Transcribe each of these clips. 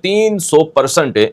300%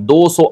$200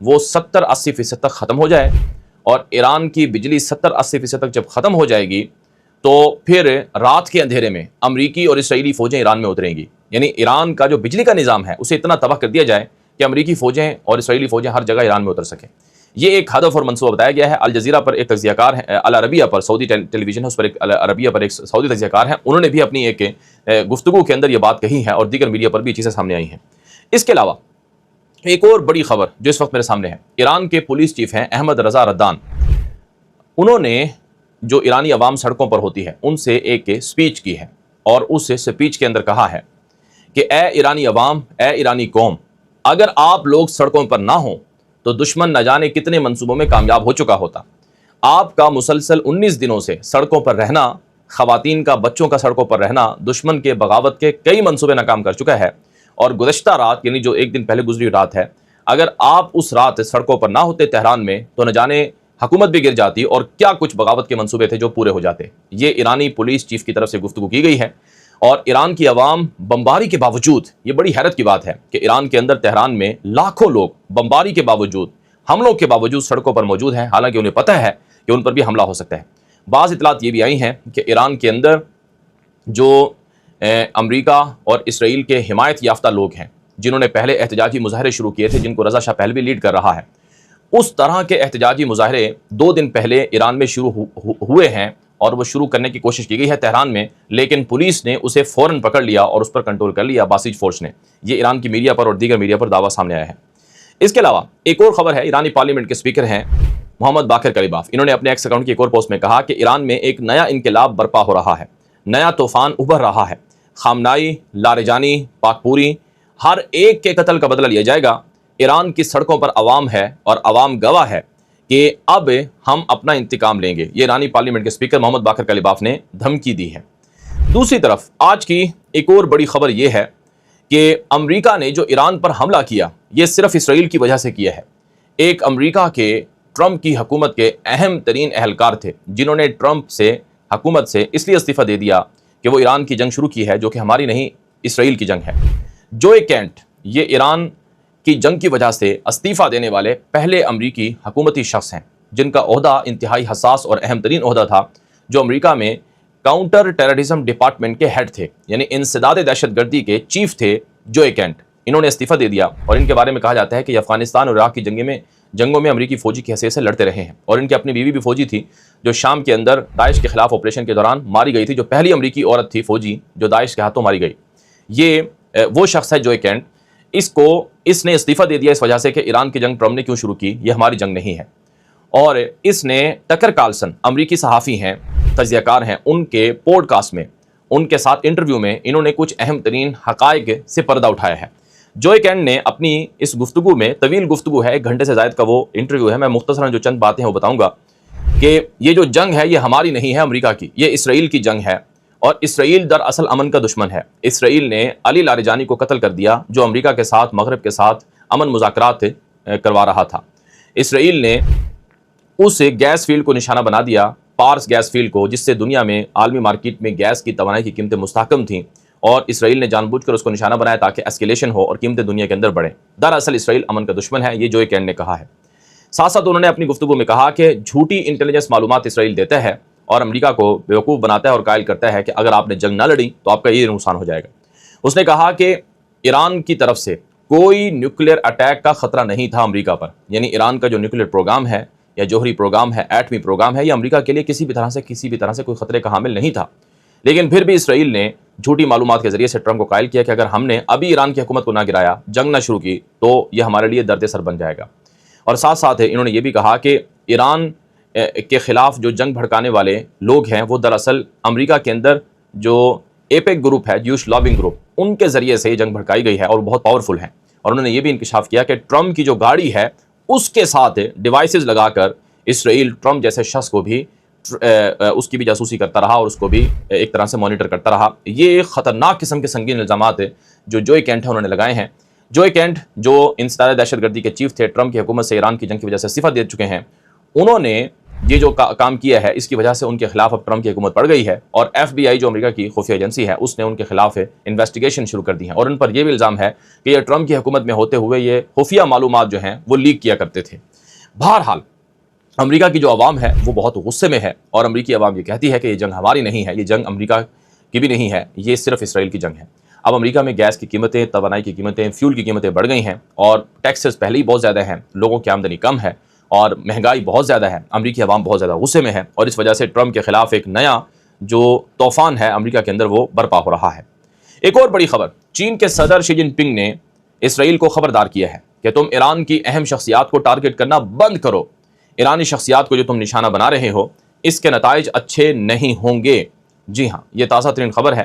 وہ 70-80% تک ختم ہو جائے، اور ایران کی بجلی 70-80% تک جب ختم ہو جائے گی تو پھر رات کے اندھیرے میں امریکی اور اسرائیلی فوجیں ایران میں اتریں گی. یعنی ایران کا جو بجلی کا نظام ہے اسے اتنا تباہ کر دیا جائے کہ امریکی فوجیں اور اسرائیلی فوجیں ہر جگہ ایران میں اتر سکیں. یہ ایک ہدف اور منصوبہ بتایا گیا ہے. الجزیرہ پر ایک تجزیہ کار ہے، العربیہ پر سعودی ٹیلی ویژن ہے، اس پر ایک العربیہ پر ایک سعودی تجزیہ کار ہے، انہوں نے بھی اپنی ایک گفتگو کے اندر یہ بات کہی ہے، اور دیگر میڈیا پر بھی یہ چیزیں سامنے آئی ہیں. اس کے علاوہ ایک اور بڑی خبر جو اس وقت میرے سامنے ہے، ایران کے پولیس چیف ہیں احمد رضا ردان، انہوں نے جو ایرانی عوام سڑکوں پر ہوتی ہے ان سے ایک سپیچ کی ہے، اور اس سپیچ کے اندر کہا ہے کہ اے ایرانی عوام، اے ایرانی قوم، اگر آپ لوگ سڑکوں پر نہ ہوں تو دشمن نہ جانے کتنے منصوبوں میں کامیاب ہو چکا ہوتا. آپ کا مسلسل 19 دنوں سے سڑکوں پر رہنا، خواتین کا، بچوں کا سڑکوں پر رہنا دشمن کے بغاوت کے کئی منصوبے ناکام کر چکا ہے. اور گزشتہ رات، یعنی جو ایک دن پہلے گزری رات ہے، اگر آپ اس رات سڑکوں پر نہ ہوتے تہران میں تو نہ جانے حکومت بھی گر جاتی اور کیا کچھ بغاوت کے منصوبے تھے جو پورے ہو جاتے. یہ ایرانی پولیس چیف کی طرف سے گفتگو کی گئی ہے. اور ایران کی عوام بمباری کے باوجود، یہ بڑی حیرت کی بات ہے کہ ایران کے اندر تہران میں لاکھوں لوگ بمباری کے باوجود، حملوں کے باوجود سڑکوں پر موجود ہیں، حالانکہ انہیں پتہ ہے کہ ان پر بھی حملہ ہو سکتا ہے. بعض اطلاعات یہ بھی آئی ہیں کہ ایران کے اندر جو امریکہ اور اسرائیل کے حمایت یافتہ لوگ ہیں، جنہوں نے پہلے احتجاجی مظاہرے شروع کیے تھے، جن کو رضا شاہ پہلوی لیڈ کر رہا ہے، اس طرح کے احتجاجی مظاہرے 2 دن پہلے ایران میں شروع ہوئے ہیں، اور وہ شروع کرنے کی کوشش کی گئی ہے تہران میں، لیکن پولیس نے اسے فوراً پکڑ لیا اور اس پر کنٹرول کر لیا باسیج فورس نے. یہ ایران کی میڈیا پر اور دیگر میڈیا پر دعویٰ سامنے آیا ہے. اس کے علاوہ ایک اور خبر ہے، ایرانی پارلیمنٹ کے اسپیکر ہیں محمد باقر کلیباف، انہوں نے اپنے ایکس اکاؤنٹ کی ایک اور پوسٹ میں کہا کہ ایران میں ایک نیا انقلاب برپا ہو رہا ہے، نیا طوفان ابھر رہا ہے. خامنائی، لاریجانی، پاکپوری، ہر ایک کے قتل کا بدلہ لیا جائے گا. ایران کی سڑکوں پر عوام ہے اور عوام گواہ ہے کہ اب ہم اپنا انتقام لیں گے. یہ ایرانی پارلیمنٹ کے اسپیکر محمد باقر کلیباف نے دھمکی دی ہے. دوسری طرف آج کی ایک اور بڑی خبر یہ ہے کہ امریکہ نے جو ایران پر حملہ کیا، یہ صرف اسرائیل کی وجہ سے کیا ہے. ایک امریکہ کے ٹرمپ کی حکومت کے اہم ترین اہلکار تھے، جنہوں نے ٹرمپ سے حکومت سے اس لیے استعفیٰ دے دیا کہ وہ ایران کی جنگ شروع کی ہے، جو کہ ہماری نہیں، اسرائیل کی جنگ ہے. جوئے کینٹ، یہ ایران کی جنگ کی وجہ سے استعفیٰ دینے والے پہلے امریکی حکومتی شخص ہیں، جن کا عہدہ انتہائی حساس اور اہم ترین عہدہ تھا، جو امریکہ میں کاؤنٹر ٹیررزم ڈپارٹمنٹ کے ہیڈ تھے، یعنی انسداد دہشت گردی کے چیف تھے جوئے کینٹ. انہوں نے استعفیٰ دے دیا، اور ان کے بارے میں کہا جاتا ہے کہ یہ افغانستان اور عراق کی جنگوں میں امریکی فوجی کی حیثیت سے لڑتے رہے ہیں. اور ان کی اپنی بیوی بھی فوجی تھی، جو شام کے اندر داعش کے خلاف آپریشن کے دوران ماری گئی تھی، جو پہلی امریکی عورت تھی فوجی جو داعش کے ہاتھوں ماری گئی. یہ وہ شخص ہے جوئے کینٹ. اس نے استعفیٰ دے دیا اس وجہ سے کہ ایران کی جنگ ٹرمپ نے کیوں شروع کی، یہ ہماری جنگ نہیں ہے. اور اس نے ٹکر کارلسن، امریکی صحافی ہیں، تجزیہ کار ہیں، ان کے پوڈ کاسٹ میں، ان کے ساتھ انٹرویو میں انہوں نے کچھ اہم ترین حقائق سے پردہ اٹھایا ہے. جوئے کینٹ نے اپنی اس گفتگو میں، طویل گفتگو ہے، 1 گھنٹے سے زائد کا وہ انٹرویو ہے، میں مختصراً جو چند باتیں ہیں وہ بتاؤں گا، کہ یہ جو جنگ ہے یہ ہماری نہیں ہے، امریکہ کی، یہ اسرائیل کی جنگ ہے، اور اسرائیل دراصل امن کا دشمن ہے. اسرائیل نے علی لاریجانی کو قتل کر دیا، جو امریکہ کے ساتھ، مغرب کے ساتھ امن مذاکرات کروا رہا تھا. اسرائیل نے اس گیس فیلڈ کو نشانہ بنا دیا، پارس گیس فیلڈ کو، جس سے دنیا میں عالمی مارکیٹ میں گیس کی توانائی کی قیمتیں مستحکم تھیں، اور اسرائیل نے جان بوجھ کر اس کو نشانہ بنایا تاکہ اسکیلیشن ہو اور قیمتیں دنیا کے اندر بڑھیں. دراصل اسرائیل امن کا دشمن ہے، یہ جوئے کینٹ نے کہا ہے. ساتھ ساتھ انہوں نے اپنی گفتگو میں کہا کہ جھوٹی انٹیلیجنس معلومات اسرائیل دیتا ہے اور امریکہ کو بیوقوف بناتا ہے اور قائل کرتا ہے کہ اگر آپ نے جنگ نہ لڑی تو آپ کا یہ نقصان ہو جائے گا. اس نے کہا کہ ایران کی طرف سے کوئی نیوکلیر اٹیک کا خطرہ نہیں تھا امریکہ پر، یعنی ایران کا جو نیوکلیر پروگرام ہے یا جوہری پروگرام ہے، ایٹمی پروگرام ہے، یہ امریکہ کے لیے کسی بھی طرح سے کوئی خطرے کا حامل نہیں تھا. لیکن پھر بھی اسرائیل نے جھوٹی معلومات کے ذریعے سے ٹرمپ کو قائل کیا کہ اگر ہم نے ابھی ایران کی حکومت کو نہ گرایا، جنگ نہ شروع کی، تو یہ ہمارے لیے درد سر بن جائے گا. اور ساتھ ساتھ انہوں نے یہ بھی کہا کہ ایران کے خلاف جو جنگ بھڑکانے والے لوگ ہیں وہ دراصل امریکہ کے اندر جو ایپیک گروپ ہے، جیوش لابنگ گروپ، ان کے ذریعے سے یہ جنگ بھڑکائی گئی ہے اور بہت پاورفل ہیں. اور انہوں نے یہ بھی انکشاف کیا کہ ٹرمپ کی جو گاڑی ہے اس کے ساتھ ڈیوائسز لگا کر اسرائیل ٹرمپ جیسے شخص کو بھی اس کی بھی جاسوسی کرتا رہا اور اس کو بھی ایک طرح سے مانیٹر کرتا رہا. یہ خطرناک قسم کے سنگین الزامات جو جوئے کینٹ ہیں انہوں نے لگائے ہیں. جوئے کینٹ جو انسداد دہشت گردی کے چیف تھے، ٹرمپ کی حکومت سے ایران کی جنگ کی وجہ سے استعفیٰ دے چکے ہیں، انہوں نے یہ جو کام کیا ہے اس کی وجہ سے ان کے خلاف اب ٹرمپ کی حکومت پڑ گئی ہے، اور FBI جو امریکہ کی خفیہ ایجنسی ہے اس نے ان کے خلاف انویسٹیگیشن شروع کر دی ہے، اور ان پر یہ بھی الزام ہے کہ یہ ٹرمپ کی حکومت میں ہوتے ہوئے یہ خفیہ معلومات جو ہیں وہ لیک کیا کرتے تھے۔ بہرحال امریکہ کی جو عوام ہے وہ بہت غصے میں ہے، اور امریکی عوام یہ کہتی ہے کہ یہ جنگ ہماری نہیں ہے، یہ جنگ امریکہ کی بھی نہیں ہے، یہ صرف اسرائیل کی جنگ ہے۔ اب امریکہ میں گیس کی قیمتیں، توانائی کی قیمتیں، فیول کی قیمتیں بڑھ گئی ہیں، اور ٹیکسز پہلے ہی بہت زیادہ ہیں، لوگوں کی آمدنی کم ہے اور مہنگائی بہت زیادہ ہے، امریکی عوام بہت زیادہ غصے میں ہے، اور اس وجہ سے ٹرمپ کے خلاف ایک نیا جو طوفان ہے امریکہ کے اندر وہ برپا ہو رہا ہے۔ ایک اور بڑی خبر، چین کے صدر شی جن پنگ نے اسرائیل کو خبردار کیا ہے کہ تم ایران کی اہم شخصیات کو ٹارگٹ کرنا بند کرو، ایرانی شخصیات کو جو تم نشانہ بنا رہے ہو اس کے نتائج اچھے نہیں ہوں گے۔ جی ہاں، یہ تازہ ترین خبر ہے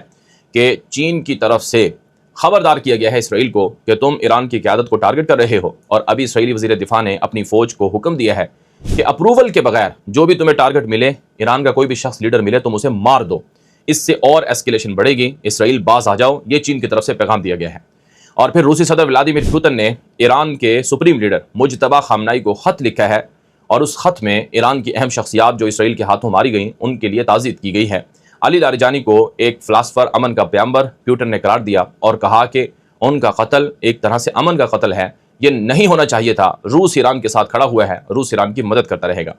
کہ چین کی طرف سے خبردار کیا گیا ہے اسرائیل کو کہ تم ایران کی قیادت کو ٹارگٹ کر رہے ہو، اور ابھی اسرائیلی وزیر دفاع نے اپنی فوج کو حکم دیا ہے کہ اپروول کے بغیر جو بھی تمہیں ٹارگٹ ملے، ایران کا کوئی بھی شخص لیڈر ملے تم اسے مار دو، اس سے اور ایسکیلیشن بڑھے گی، اسرائیل باز آ جاؤ، یہ چین کی طرف سے پیغام دیا گیا ہے۔ اور پھر روسی صدر ولادیمیر پوتن نے ایران کے سپریم لیڈر مجتبی خامنائی کو خط لکھا ہے، اور اس خط میں ایران کی اہم شخصیات جو اسرائیل کے ہاتھوں ماری گئیں ان کے لیے تعزیت کی گئی ہے۔ علی لاریجانی کو ایک فلاسفر، امن کا پیغمبر پیوٹن نے قرار دیا اور کہا کہ ان کا قتل ایک طرح سے امن کا قتل ہے، یہ نہیں ہونا چاہیے تھا، روس ایران کے ساتھ کھڑا ہوا ہے، روس ایران کی مدد کرتا رہے گا۔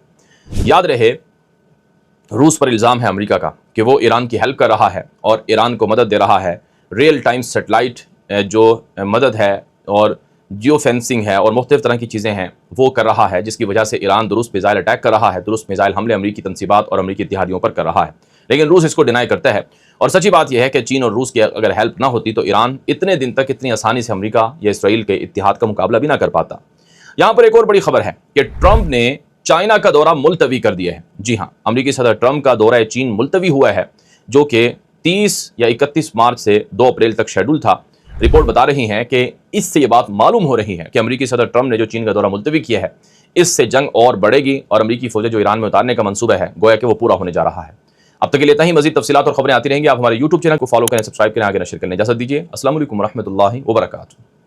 یاد رہے روس پر الزام ہے امریکہ کا کہ وہ ایران کی ہیلپ کر رہا ہے اور ایران کو مدد دے رہا ہے، ریئل ٹائم سیٹلائٹ جو مدد ہے اور جیو فینسنگ ہے اور مختلف طرح کی چیزیں ہیں وہ کر رہا ہے، جس کی وجہ سے ایران درست میزائل اٹیک کر رہا ہے، درست میزائل حملے امریکی تنصیبات اور امریکی اتحادیوں پر کر رہا ہے، لیکن روس اس کو ڈینائی کرتا ہے۔ اور سچی بات یہ ہے کہ چین اور روس کی اگر ہیلپ نہ ہوتی تو ایران اتنے دن تک اتنی آسانی سے امریکہ یا اسرائیل کے اتحاد کا مقابلہ بھی نہ کر پاتا۔ یہاں پر ایک اور بڑی خبر ہے کہ ٹرمپ نے چائنا کا دورہ ملتوی کر دیا ہے۔ جی ہاں، امریکی صدر ٹرمپ کا دورہ چین ملتوی ہوا ہے، جو کہ 30 یا 31 مارچ سے 2 اپریل تک شیڈول تھا۔ رپورٹ بتا رہی ہیں کہ اس سے یہ بات معلوم ہو رہی ہے کہ امریکی صدر ٹرمپ نے جو چین کا دورہ ملتوی کیا ہے اس سے جنگ اور بڑھے گی، اور امریکی فوجیں جو ایران میں اتارنے کا منصوبہ ہے گویا کہ وہ پورا ہونے جا رہا ہے۔ اب تک کے لیے اتنا ہی، مزید تفصیلات اور خبریں آتی رہیں گی، آپ ہمارے YouTube چینل کو فالو کریں، سبسکرائب کریں، آگے نشر کریں۔ اجازت دیجیے، السلام علیکم ورحمۃ اللہ وبرکاتہ۔